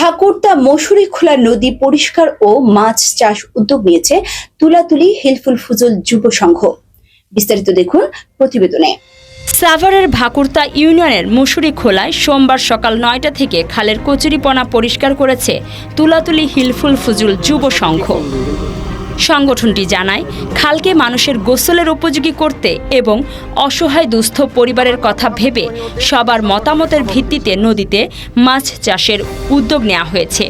ভাকুরদা মশুরীখোলা নদী পরিষ্কার ও মাছ চাষ উদ্যোগ নিয়েছে তুলাতুলি হিলফুল ফুজুল যুব সংঘ। বিস্তারিত দেখুন প্রতিবেদনে। সাভারের ভাকুরদা ইউনিয়নের মশুরীখোলায় সোমবার সকাল ৯টা থেকে খালের কচুরিপনা পরিষ্কার করেছে তুলাতুলি হিলফুল ফুজুল যুব সংঘ। সংগঠনটি জানায়, খালকে মানুষের গোসলের উপযোগী করতে এবং অসহায় দুস্থ পরিবারের কথা ভেবে সবার মতামতের ভিত্তিতে নদীতে মাছ চাষের উদ্যোগ নেওয়া হয়েছে।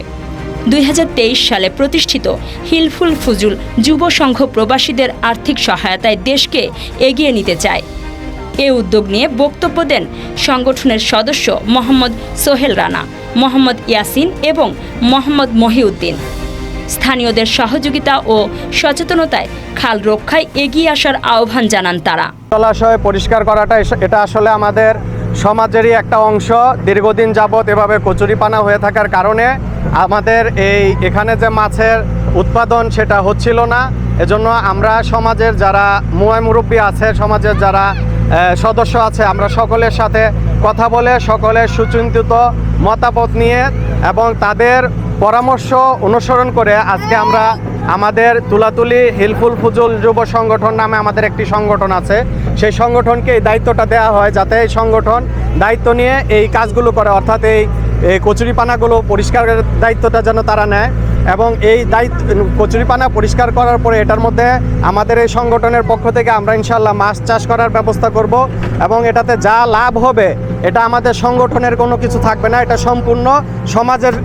২০২৩ সালে প্রতিষ্ঠিত হিলফুল ফুজুল যুব সংঘ প্রবাসীদের আর্থিক সহায়তায় দেশকে এগিয়ে নিতে চায়। এ উদ্যোগ নিয়ে বক্তব্য দেন সংগঠনের সদস্য মোহাম্মদ সোহেল রানা, মোহাম্মদ ইয়াসিন এবং মোহাম্মদ মহিউদ্দিন। স্থানীয়দের সহযোগিতা ও সচেতনতায় খাল রক্ষায় এগিয়ে আসার আহ্বান জানান তারা। জলাশয় পরিষ্কার করাটা এটা আসলে আমাদের সমাজেরই একটা অংশ। দীর্ঘদিন যাবৎ এভাবে কচুরিপানা হয়ে থাকার কারণে আমাদের এখানে যে মাছের উৎপাদন সেটা হচ্ছিল না। এজন্য আমরা সমাজের যারা মুরব্বী আছে, সমাজের যারা সদস্য আছে, আমরা সকলের সাথে কথা বলে সকলের সুচিন্তিত মতামত নিয়ে এবং তাদের পরামর্শ অনুসরণ করে আজকে আমরা আমাদের তুলাতুলি হিলফুল ফুজুল যুব সংগঠন নামে আমাদের একটি সংগঠন আছে, সেই সংগঠনকে এই দায়িত্বটা দেওয়া হয় যাতে এই সংগঠন দায়িত্ব নিয়ে এই কাজগুলো করে, অর্থাৎ এই কচুরিপানাগুলো পরিষ্কারের দায়িত্বটা যেন তারা নেয়। এবং এই দায়িত্ব কচুরিপানা পরিষ্কার করার পরে এটার মধ্যে আমাদের এই সংগঠনের পক্ষ থেকে আমরা ইনশাল্লাহ মাছ চাষ করার ব্যবস্থা করব এবং এটাতে যা লাভ হবে এটা আমাদের সংগঠনের কোনো কিছু থাকবে না, এটা সম্পূর্ণ সমাজের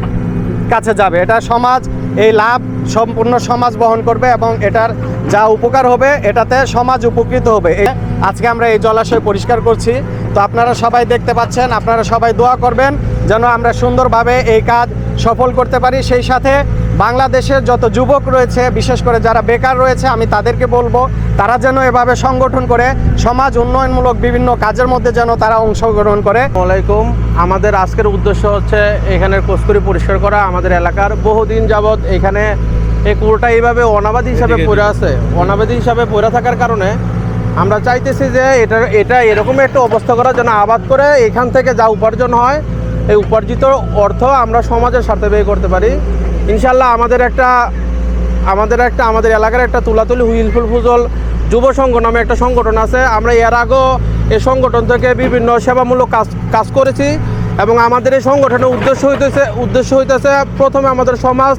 কাছে যাবে। এটা সমাজ, এই লাভ সম্পূর্ণ সমাজ বহন করবে এবং এটার যা উপকার হবে এটাতে সমাজ উপকৃত হবে। আজকে আমরা এই জলাশয় পরিষ্কার করছি, তো আপনারা সবাই দেখতে পাচ্ছেন, আপনারা সবাই দোয়া করবেন যেন আমরা সুন্দরভাবে এই কাজ সফল করতে পারি। সেই সাথে বাংলাদেশের যত যুবক রয়েছে, বিশেষ করে যারা বেকার রয়েছে, আমি তাদেরকে বলবো তারা যেন এভাবে সংগঠন করে সমাজ উন্নয়নমূলক বিভিন্ন কাজের মধ্যে যেন তারা অংশগ্রহণ করে। আসসালামাইকুম। আমাদের আজকের উদ্দেশ্য হচ্ছে এখানের কচুরি পরিষ্কার করা। আমাদের এলাকার বহুদিন যাবৎ এখানে এই কুয়োটা এইভাবে অনাবাদী হিসাবে পড়ে আছে। অনাবাদী হিসাবে পড়ে থাকার কারণে আমরা চাইতেছি যে এটা এরকম একটা অবস্থা করা যেন আবাদ করে এখান থেকে যা উপার্জন হয় এই উপার্জিত অর্থ আমরা সমাজের স্বার্থে ব্যয় করতে পারি। ইনশাল্লাহ আমাদের এলাকার একটা তুলাতুলি হিলফুল ফুজুল যুব সংঘ নামে একটা সংগঠন আছে। আমরা এর আগেও এই সংগঠন থেকে বিভিন্ন সেবামূলক কাজ করেছি এবং আমাদের এই সংগঠনের উদ্দেশ্য হইতেছে প্রথমে আমাদের সমাজ,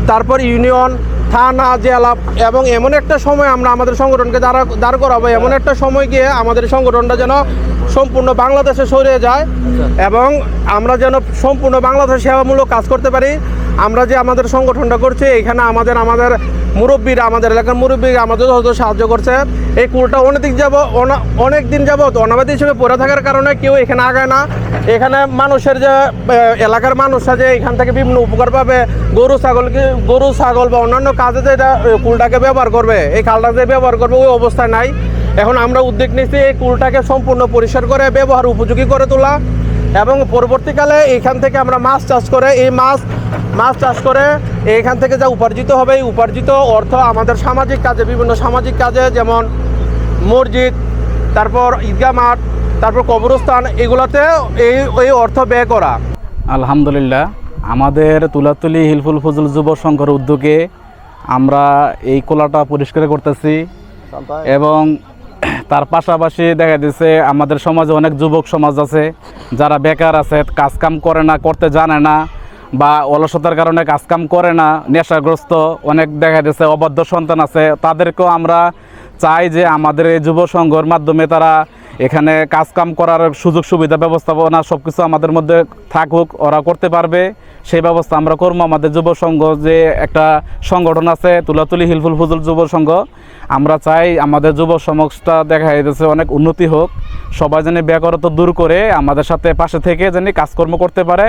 তারপর ইউনিয়ন, থানা, জেলা এবং এমন একটা সময় আমরা আমাদের সংগঠনকে দাঁড় করাবো, এমন একটা সময় গিয়ে আমাদের সংগঠনটা যেন সম্পূর্ণ বাংলাদেশে ছড়িয়ে যায় এবং আমরা যেন সম্পূর্ণ বাংলাদেশে সেবামূলক কাজ করতে পারি। আমরা যে আমাদের সংগঠনটা করছি এখানে আমাদের মুরব্বীরা, আমাদের এলাকার মুরব্বীরা আমাদের যত সাহায্য করছে। এই কুয়োটা অনেক দিন যাবৎ অনাবাদী হিসেবে পড়ে থাকার কারণে কেউ এখানে আগায় না। এখানে মানুষের যে এলাকার মানুষরা যে এখান থেকে বিভিন্ন উপকার পাবে, গরু ছাগল বা অন্যান্য কাজে যে এটা কুলটাকে ব্যবহার করবে, এই খালটাকে ব্যবহার করবে, ওই অবস্থায় নাই। এখন আমরা উদ্যোগ নিচ্ছি এই কুলটাকে সম্পূর্ণ পরিষ্কার করে ব্যবহার উপযোগী করে তোলা এবং পরবর্তীকালে এখান থেকে আমরা মাছ চাষ করে মাছ চাষ করে এখান থেকে যা উপার্জিত হবে এই উপার্জিত অর্থ আমাদের সামাজিক কাজে, বিভিন্ন সামাজিক কাজে, যেমন মসজিদ, তারপর ঈদগাহ মাঠ, তারপর কবরস্থান, এগুলোতে এই অর্থ ব্যয় করা। আলহামদুলিল্লাহ, আমাদের তুলাতুলি হিলফুল ফুজুল যুব সংঘের উদ্যোগে আমরা এই কোলাটা পরিষ্কার করতেছি এবং তার পাশাপাশি দেখা দিচ্ছে আমাদের সমাজে অনেক যুবক সমাজ আছে যারা বেকার আছে, কাজকাম করে না, করতে জানে না বা অলসতার কারণে কাজকাম করে না, নেশাগ্রস্ত, অনেক দেখা যাচ্ছে অবাধ্য সন্তান আছে। তাদেরকেও আমরা চাই যে আমাদের এই যুব সংঘের মাধ্যমে তারা এখানে কাজকাম করার সুযোগ সুবিধা ব্যবস্থাপনা সব কিছু আমাদের মধ্যে থাকুক, ওরা করতে পারবে সেই ব্যবস্থা আমরা করবো। আমাদের যুব সংঘ যে একটা সংগঠন আছে তুলাতুলি হিলফুল ফুজুল যুব সংঘ, আমরা চাই আমাদের যুব সমাজটা দেখা যাচ্ছে অনেক উন্নতি হোক, সবাই যেন বেকারত্ব দূর করে আমাদের সাথে পাশে থেকে যেন কাজকর্ম করতে পারে।